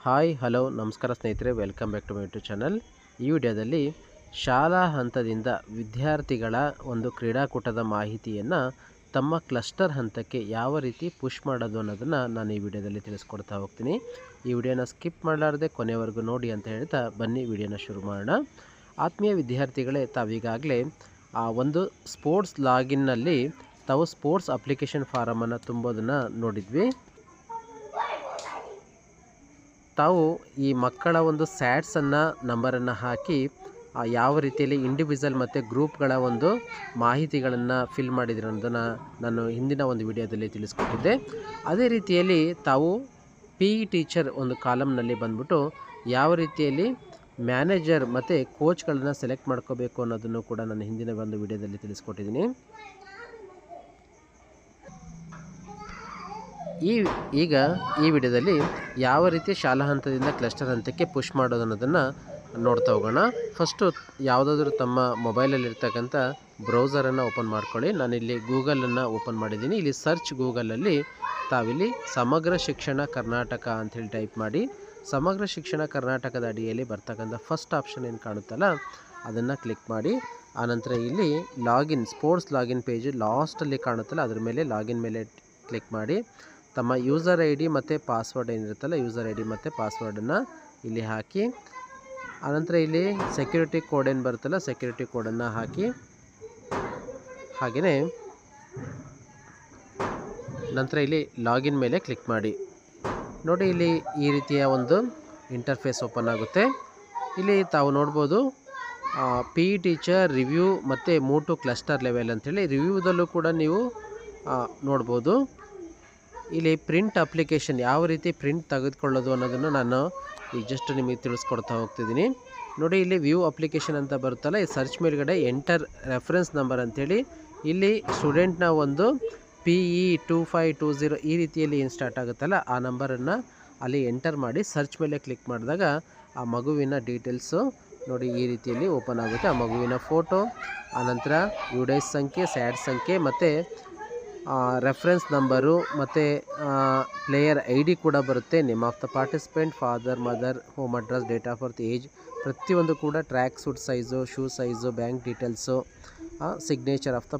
Hi hello ನಮಸ್ಕಾರ ಸ್ನೇಹಿತರೆ, welcome back to my YouTube channel. ಈ ವಿಡಿಯೋದಲ್ಲಿ ಶಾಲಾ ಹಂತದಿಂದ ವಿದ್ಯಾರ್ಥಿಗಳ ಒಂದು ಕ್ರೀಡಾಕೂಟದ ಮಾಹಿತಿಯನ್ನು ತಮ್ಮ ಕ್ಲಸ್ಟರ್ ಹಂತಕ್ಕೆ ಯಾವ ರೀತಿ ಪುಷ್ ಮಾಡೋದು ಅನ್ನೋದನ್ನು ನಾನು ಈ ವಿಡಿಯೋದಲ್ಲಿ ತಿಳಿಸ್ಕೊಡ್ತಾ ಹೋಗ್ತೀನಿ. ಈ ವಿಡಿಯೋನ ಸ್ಕಿಪ್ ಮಾಡಲಾರದೆ ಕೊನೆವರೆಗೂ ನೋಡಿ ಅಂತ ಹೇಳ್ತಾ ಬನ್ನಿ ವಿಡಿಯೋನ ಶುರು ಮಾಡೋಣ. ಆತ್ಮೀಯ ವಿದ್ಯಾರ್ಥಿಗಳೇ, ತಾವೀಗಾಗಲೇ ಒಂದು ಸ್ಪೋರ್ಟ್ಸ್ ಲಾಗಿನ್ನಲ್ಲಿ ತಾವು ಸ್ಪೋರ್ಟ್ಸ್ ಅಪ್ಲಿಕೇಶನ್ ಫಾರಮನ್ನು ತುಂಬೋದನ್ನು ನೋಡಿದ್ವಿ. ತಾವು ಈ ಮಕ್ಕಳ ಒಂದು ಸ್ಯಾಟ್ಸನ್ನು ನಂಬರನ್ನು ಹಾಕಿ ಯಾವ ರೀತಿಯಲ್ಲಿ ಇಂಡಿವಿಜುವಲ್ ಮತ್ತು ಗ್ರೂಪ್ಗಳ ಒಂದು ಮಾಹಿತಿಗಳನ್ನು ಫಿಲ್ ಮಾಡಿದ್ರು ಅನ್ನೋದನ್ನು ನಾನು ಹಿಂದಿನ ಒಂದು ವಿಡಿಯೋದಲ್ಲಿ ತಿಳಿಸ್ಕೊಟ್ಟಿದ್ದೆ. ಅದೇ ರೀತಿಯಲ್ಲಿ ತಾವು PE ಟೀಚರ್ ಒಂದು ಕಾಲಮ್ನಲ್ಲಿ ಬಂದ್ಬಿಟ್ಟು ಯಾವ ರೀತಿಯಲ್ಲಿ ಮ್ಯಾನೇಜರ್ ಮತ್ತು ಕೋಚ್ಗಳನ್ನು ಸೆಲೆಕ್ಟ್ ಮಾಡ್ಕೋಬೇಕು ಅನ್ನೋದನ್ನು ಕೂಡ ನಾನು ಹಿಂದಿನ ಒಂದು ವಿಡಿಯೋದಲ್ಲಿ ತಿಳಿಸ್ಕೊಟ್ಟಿದ್ದೀನಿ. ಈಗ ಈ ವಿಡಿಯೋದಲ್ಲಿ ಯಾವ ರೀತಿ ಶಾಲಾ ಹಂತದಿಂದ ಕ್ಲಸ್ಟರ್ ಹಂತಕ್ಕೆ ಪುಷ್ ಮಾಡೋದು ಅನ್ನೋದನ್ನು ನೋಡ್ತಾ ಹೋಗೋಣ. ಫಸ್ಟು ಯಾವುದಾದ್ರೂ ತಮ್ಮ ಮೊಬೈಲಲ್ಲಿರ್ತಕ್ಕಂಥ ಬ್ರೌಸರನ್ನು ಓಪನ್ ಮಾಡ್ಕೊಳ್ಳಿ. ನಾನಿಲ್ಲಿ ಗೂಗಲನ್ನು ಓಪನ್ ಮಾಡಿದ್ದೀನಿ. ಇಲ್ಲಿ ಸರ್ಚ್ ಗೂಗಲಲ್ಲಿ ತಾವಿಲ್ಲಿ ಸಮಗ್ರ ಶಿಕ್ಷಣ ಕರ್ನಾಟಕ ಅಂಥೇಳಿ ಟೈಪ್ ಮಾಡಿ, ಸಮಗ್ರ ಶಿಕ್ಷಣ ಕರ್ನಾಟಕದ ಅಡಿಯಲ್ಲಿ ಬರ್ತಕ್ಕಂಥ ಫಸ್ಟ್ ಆಪ್ಷನ್ ಏನು ಕಾಣುತ್ತಲ್ಲ ಅದನ್ನು ಕ್ಲಿಕ್ ಮಾಡಿ. ಆನಂತರ ಇಲ್ಲಿ ಲಾಗಿನ್ ಸ್ಪೋರ್ಟ್ಸ್ ಲಾಗಿನ್ ಪೇಜ್ ಲಾಸ್ಟಲ್ಲಿ ಕಾಣುತ್ತಲ್ಲ ಅದ್ರ ಮೇಲೆ ಲಾಗಿನ್ ಮೇಲೆ ಕ್ಲಿಕ್ ಮಾಡಿ. ತಮ್ಮ ಯೂಸರ್ ID ಮತ್ತು ಪಾಸ್ವರ್ಡ್ ಏನಿರುತ್ತಲ್ಲ ಯೂಸರ್ ID ಮತ್ತು ಪಾಸ್ವರ್ಡನ್ನು ಇಲ್ಲಿ ಹಾಕಿ. ಆನಂತರ ಇಲ್ಲಿ ಸೆಕ್ಯೂರಿಟಿ ಕೋಡ್ ಏನು ಬರುತ್ತಲ್ಲ ಸೆಕ್ಯೂರಿಟಿ ಕೋಡನ್ನು ಹಾಕಿ. ಹಾಗೆಯೇ ನಂತರ ಇಲ್ಲಿ ಲಾಗಿನ್ ಮೇಲೆ ಕ್ಲಿಕ್ ಮಾಡಿ. ನೋಡಿ, ಇಲ್ಲಿ ಈ ರೀತಿಯ ಒಂದು ಇಂಟರ್ಫೇಸ್ ಓಪನ್ ಆಗುತ್ತೆ. ಇಲ್ಲಿ ತಾವು ನೋಡ್ಬೋದು PE ಟೀಚರ್ ರಿವ್ಯೂ ಮತ್ತು ಮೂವ್ ಟು ಕ್ಲಸ್ಟರ್ ಲೆವೆಲ್ ಅಂಥೇಳಿ ರಿವ್ಯೂದಲ್ಲೂ ಕೂಡ ನೀವು ನೋಡ್ಬೋದು. ಇಲ್ಲಿ ಪ್ರಿಂಟ್ ಅಪ್ಲಿಕೇಶನ್ ಯಾವ ರೀತಿ ಪ್ರಿಂಟ್ ತೆಗೆದುಕೊಳ್ಳೋದು ಅನ್ನೋದನ್ನು ನಾನು ಈಗ ಜಸ್ಟ್ ನಿಮಗೆ ತಿಳಿಸ್ಕೊಡ್ತಾ ಹೋಗ್ತಿದ್ದೀನಿ. ನೋಡಿ, ಇಲ್ಲಿ ವ್ಯೂ ಅಪ್ಲಿಕೇಶನ್ ಅಂತ ಬರುತ್ತಲ್ಲ, ಈ ಸರ್ಚ್ ಮೇಲ್ಗಡೆ ಎಂಟರ್ ರೆಫರೆನ್ಸ್ ನಂಬರ್ ಅಂಥೇಳಿ ಇಲ್ಲಿ ಸ್ಟೂಡೆಂಟ್ನ ಒಂದು PE 2520 ಈ ರೀತಿಯಲ್ಲಿ ಏನು ಸ್ಟಾರ್ಟ್ ಆಗುತ್ತಲ್ಲ ಆ ನಂಬರನ್ನು ಅಲ್ಲಿ ಎಂಟರ್ ಮಾಡಿ ಸರ್ಚ್ ಮೇಲೆ ಕ್ಲಿಕ್ ಮಾಡಿದಾಗ ಆ ಮಗುವಿನ ಡೀಟೇಲ್ಸು ನೋಡಿ ಈ ರೀತಿಯಲ್ಲಿ ಓಪನ್ ಆಗುತ್ತೆ. ಆ ಮಗುವಿನ ಫೋಟೋ, ಆನಂತರ ಯುಡೈಸ್ ಸಂಖ್ಯೆ, ಸ್ಯಾಡ್ ಸಂಖ್ಯೆ ಮತ್ತು ರೆಫರೆನ್ಸ್ ನಂಬರು ಮತ್ತು ಪ್ಲೇಯರ್ ID ಕೂಡ ಬರುತ್ತೆ. Name of the participant, father, mother, home address, date of birth, age, ಪ್ರತಿಯೊಂದು ಕೂಡ track suit size, shoe size, bank details, signature of the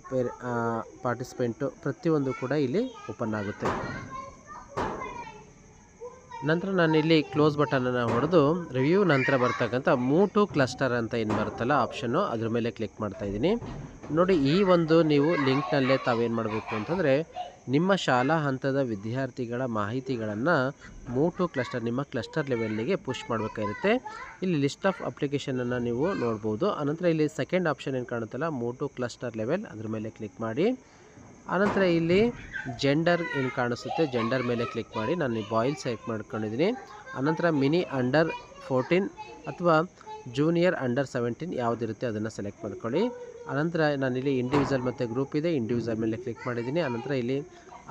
participant ಪ್ರತಿಯೊಂದು ಕೂಡ ಇಲ್ಲಿ ಓಪನ್ ಆಗುತ್ತೆ. ನಂತರ ನಾನಿಲ್ಲಿ ಕ್ಲೋಸ್ ಬಟನನ್ನು ಹೊಡೆದು ರಿವ್ಯೂ ನಂತರ ಬರ್ತಕ್ಕಂಥ ಮೂವ್ ಟು ಕ್ಲಸ್ಟರ್ ಅಂತ ಏನು ಬರುತ್ತಲ್ಲ ಆಪ್ಷನ್ನು ಅದ್ರ ಮೇಲೆ ಕ್ಲಿಕ್ ಮಾಡ್ತಾಯಿದ್ದೀನಿ. ನೋಡಿ, ಈ ಒಂದು ನೀವು ಲಿಂಕ್ನಲ್ಲೇ ತಾವೇನು ಮಾಡಬೇಕು ಅಂತಂದರೆ ನಿಮ್ಮ ಶಾಲಾ ಹಂತದ ವಿದ್ಯಾರ್ಥಿಗಳ ಮಾಹಿತಿಗಳನ್ನು ಮೂವ್ ಟು ಕ್ಲಸ್ಟರ್ ನಿಮ್ಮ ಕ್ಲಸ್ಟರ್ ಲೆವೆಲ್ಲಿಗೆ ಪುಷ್ ಮಾಡಬೇಕಾಗಿರುತ್ತೆ. ಇಲ್ಲಿ ಲಿಸ್ಟ್ ಆಫ್ ಅಪ್ಲಿಕೇಶನನ್ನು ನೀವು ನೋಡ್ಬೋದು. ಆನಂತರ ಇಲ್ಲಿ ಸೆಕೆಂಡ್ ಆಪ್ಷನ್ ಏನು ಕಾಣುತ್ತಲ್ಲ ಮೂವ್ ಟು ಕ್ಲಸ್ಟರ್ ಲೆವೆಲ್ ಅದ್ರ ಮೇಲೆ ಕ್ಲಿಕ್ ಮಾಡಿ. ಆನಂತರ ಇಲ್ಲಿ ಜೆಂಡರ್ ಏನು ಕಾಣಿಸುತ್ತೆ ಜೆಂಡರ್ ಮೇಲೆ ಕ್ಲಿಕ್ ಮಾಡಿ. ನಾನು ಬಾಯ್ಸ್ ಸೆಲೆಕ್ಟ್ ಮಾಡ್ಕೊಂಡಿದ್ದೀನಿ. ಆನಂತರ ಮಿನಿ ಅಂಡರ್ 14 ಅಥವಾ ಜೂನಿಯರ್ ಅಂಡರ್ 17 ಯಾವುದಿರುತ್ತೆ ಅದನ್ನು ಸೆಲೆಕ್ಟ್ ಮಾಡ್ಕೊಳ್ಳಿ. ಆನಂತರ ನಾನಿಲ್ಲಿ ಇಂಡಿವಿಜುವಲ್ ಮತ್ತು ಗ್ರೂಪ್ ಇದೆ, ಇಂಡಿವಿಜುವಲ್ ಮೇಲೆ ಕ್ಲಿಕ್ ಮಾಡಿದ್ದೀನಿ. ಆನಂತರ ಇಲ್ಲಿ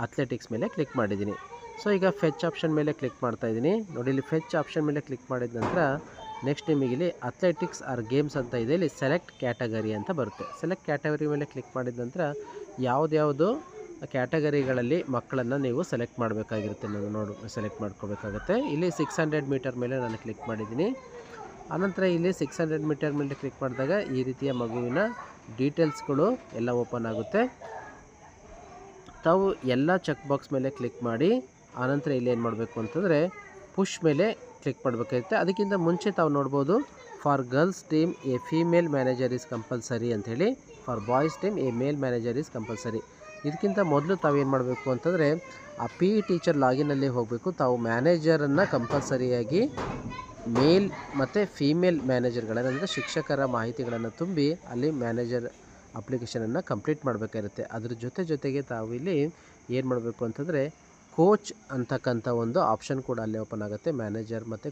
ಅಥ್ಲೆಟಿಕ್ಸ್ ಮೇಲೆ ಕ್ಲಿಕ್ ಮಾಡಿದ್ದೀನಿ. ಸೊ ಈಗ ಫೆಚ್ ಆಪ್ಷನ್ ಮೇಲೆ ಕ್ಲಿಕ್ ಮಾಡ್ತಾಯಿದ್ದೀನಿ. ನೋಡಿ, ಇಲ್ಲಿ ಫೆಚ್ ಆಪ್ಷನ್ ಮೇಲೆ ಕ್ಲಿಕ್ ಮಾಡಿದ ನಂತರ ನೆಕ್ಸ್ಟ್ ನಿಮಗೆ ಇಲ್ಲಿ ಅಥ್ಲೆಟಿಕ್ಸ್ ಆರ್ ಗೇಮ್ಸ್ ಅಂತ ಇದೆ. ಇಲ್ಲಿ ಸೆಲೆಕ್ಟ್ ಕ್ಯಾಟಗರಿ ಅಂತ ಬರುತ್ತೆ. ಸೆಲೆಕ್ಟ್ ಕ್ಯಾಟಗರಿ ಮೇಲೆ ಕ್ಲಿಕ್ ಮಾಡಿದ ನಂತರ ಯಾವುದ್ಯಾವುದು ಕ್ಯಾಟಗರಿಗಳಲ್ಲಿ ಮಕ್ಕಳನ್ನು ನೀವು ಸೆಲೆಕ್ಟ್ ಮಾಡಬೇಕಾಗಿರುತ್ತೆ ಸೆಲೆಕ್ಟ್ ಮಾಡ್ಕೋಬೇಕಾಗುತ್ತೆ. ಇಲ್ಲಿ 600 ಮೀಟರ್ ಮೇಲೆ ನಾನು ಕ್ಲಿಕ್ ಮಾಡಿದ್ದೀನಿ. ಆನಂತರ ಇಲ್ಲಿ 600 ಮೀಟರ್ ಮೇಲೆ ಕ್ಲಿಕ್ ಮಾಡಿದಾಗ ಈ ರೀತಿಯ ಮಗುವಿನ ಡೀಟೇಲ್ಸ್ಗಳು ಎಲ್ಲ ಓಪನ್ ಆಗುತ್ತೆ. ತಾವು ಎಲ್ಲ ಚೆಕ್ ಬಾಕ್ಸ್ ಮೇಲೆ ಕ್ಲಿಕ್ ಮಾಡಿ. ಆನಂತರ ಇಲ್ಲಿ ಏನು ಮಾಡಬೇಕು ಅಂತಂದರೆ ಪುಷ್ ಮೇಲೆ ಕ್ಲಿಕ್ ಮಾಡಬೇಕಾಗುತ್ತೆ. ಅದಕ್ಕಿಂತ ಮುಂಚೆ ತಾವು ನೋಡ್ಬೋದು for girls team a female manager is compulsory ಅಂಥೇಳಿ, for boys team a male manager is compulsory. ಇದಕ್ಕಿಂತ ಮೊದಲು ತಾವೇನು ಮಾಡಬೇಕು ಅಂತಂದರೆ ಆ PE ಟೀಚರ್ ಲಾಗಿನಲ್ಲಿ ಹೋಗಬೇಕು. ತಾವು ಮ್ಯಾನೇಜರನ್ನು ಕಂಪಲ್ಸರಿಯಾಗಿ ಮೇಲ್ ಮತ್ತು ಫೀಮೇಲ್ ಮ್ಯಾನೇಜರ್ಗಳನ್ನು ಅಂದರೆ ಶಿಕ್ಷಕರ ಮಾಹಿತಿಗಳನ್ನು ತುಂಬಿ ಅಲ್ಲಿ ಮ್ಯಾನೇಜರ್ ಅಪ್ಲಿಕೇಶನನ್ನು ಕಂಪ್ಲೀಟ್ ಮಾಡಬೇಕಾಗಿರುತ್ತೆ. ಅದ್ರ ಜೊತೆಗೆ ತಾವು ಇಲ್ಲಿ ಏನು ಮಾಡಬೇಕು ಅಂತಂದರೆ ಕೋಚ್ ಅಂತಕ್ಕಂಥ ಒಂದು ಆಪ್ಷನ್ ಕೂಡ ಅಲ್ಲೇ ಓಪನ್ ಆಗುತ್ತೆ. ಮ್ಯಾನೇಜರ್ ಮತ್ತು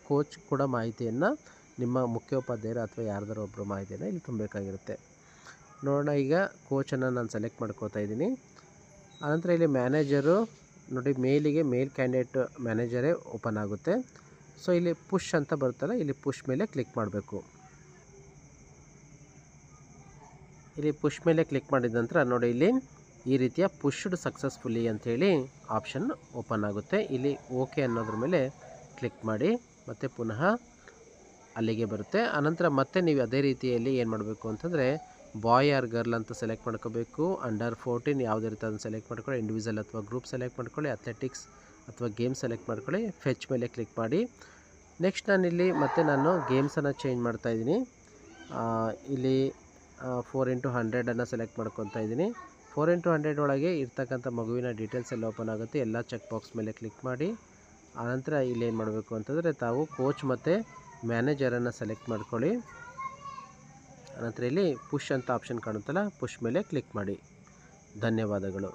ಕೋಚ್ ಕೂಡ ಮಾಹಿತಿಯನ್ನು ನಿಮ್ಮ ಮುಖ್ಯೋಪಾಧ್ಯಾಯರು ಅಥವಾ ಯಾರ್ದಾರು ಒಬ್ಬರು ಮಾಹಿತಿಯನ್ನು ಇಲ್ಲಿ ತುಂಬಬೇಕಾಗಿರುತ್ತೆ. ನೋಡೋಣ, ಈಗ ಕೋಚನ್ನು ನಾನು ಸೆಲೆಕ್ಟ್ ಮಾಡ್ಕೋತಾ ಇದ್ದೀನಿ. ಆನಂತರ ಇಲ್ಲಿ ಮ್ಯಾನೇಜರು ನೋಡಿ, ಮೇಲಿಗೆ ಮೇಲ್ ಕ್ಯಾಂಡಿಡೇಟ್ ಮ್ಯಾನೇಜರೇ ಓಪನ್ ಆಗುತ್ತೆ. ಸೊ ಇಲ್ಲಿ ಪುಷ್ ಅಂತ ಬರುತ್ತಲ್ಲ ಇಲ್ಲಿ ಪುಷ್ ಮೇಲೆ ಕ್ಲಿಕ್ ಮಾಡಬೇಕು. ಇಲ್ಲಿ ಪುಷ್ ಮೇಲೆ ಕ್ಲಿಕ್ ಮಾಡಿದ ನಂತರ ನೋಡಿ ಇಲ್ಲಿ ಈ ರೀತಿಯ ಪುಷ್ಡ್ ಸಕ್ಸಸ್ಫುಲಿ ಅಂಥೇಳಿ ಆಪ್ಷನ್ ಓಪನ್ ಆಗುತ್ತೆ. ಇಲ್ಲಿ ಓಕೆ ಅನ್ನೋದ್ರ ಮೇಲೆ ಕ್ಲಿಕ್ ಮಾಡಿ ಮತ್ತು ಪುನಃ ಅಲ್ಲಿಗೆ ಬರುತ್ತೆ. ಆನಂತರ ಮತ್ತೆ ನೀವು ಅದೇ ರೀತಿಯಲ್ಲಿ ಏನು ಮಾಡಬೇಕು ಅಂತಂದರೆ ಬಾಯ್ ಆರ್ ಗರ್ಲ್ ಅಂತ ಸೆಲೆಕ್ಟ್ ಮಾಡ್ಕೋಬೇಕು. ಅಂಡರ್ 14 ಯಾವುದಿರುತ್ತೆ ಅದನ್ನು ಸೆಲೆಕ್ಟ್ ಮಾಡ್ಕೊಳ್ಳಿ. ಇಂಡಿವಿಜುವಲ್ ಅಥವಾ ಗ್ರೂಪ್ ಸೆಲೆಕ್ಟ್ ಮಾಡ್ಕೊಳ್ಳಿ. ಅಥ್ಲೆಟಿಕ್ಸ್ ಅಥವಾ ಗೇಮ್ ಸೆಲೆಕ್ಟ್ ಮಾಡ್ಕೊಳ್ಳಿ. ಫೆಚ್ ಮೇಲೆ ಕ್ಲಿಕ್ ಮಾಡಿ. ನೆಕ್ಸ್ಟ್ ನಾನಿಲ್ಲಿ ಮತ್ತೆ ನಾನು ಗೇಮ್ಸನ್ನು ಚೇಂಜ್ ಮಾಡ್ತಾಯಿದ್ದೀನಿ. ಇಲ್ಲಿ 4x100 ಸೆಲೆಕ್ಟ್ ಮಾಡ್ಕೊತಾ ಇದ್ದೀನಿ. 4x100 ಒಳಗೆ ಇರ್ತಕ್ಕಂಥ ಮಗುವಿನ ಡೀಟೇಲ್ಸ್ ಎಲ್ಲ ಓಪನ್ ಆಗುತ್ತೆ. ಎಲ್ಲ ಚೆಕ್ ಬಾಕ್ಸ್ ಮೇಲೆ ಕ್ಲಿಕ್ ಮಾಡಿ. ಆನಂತರ ಇಲ್ಲಿ ಏನು ಮಾಡಬೇಕು ಅಂತಂದರೆ ತಾವು ಕೋಚ್ ಮತ್ತು ಮ್ಯಾನೇಜರನ್ನು ಸೆಲೆಕ್ಟ್ ಮಾಡ್ಕೊಳ್ಳಿ. ಆನಂತರ ಇಲ್ಲಿ ಪುಷ್ ಅಂತ ಆಪ್ಷನ್ ಕಾಣುತ್ತಲ್ಲ, ಪುಷ್ ಮೇಲೆ ಕ್ಲಿಕ್ ಮಾಡಿ. ಧನ್ಯವಾದಗಳು.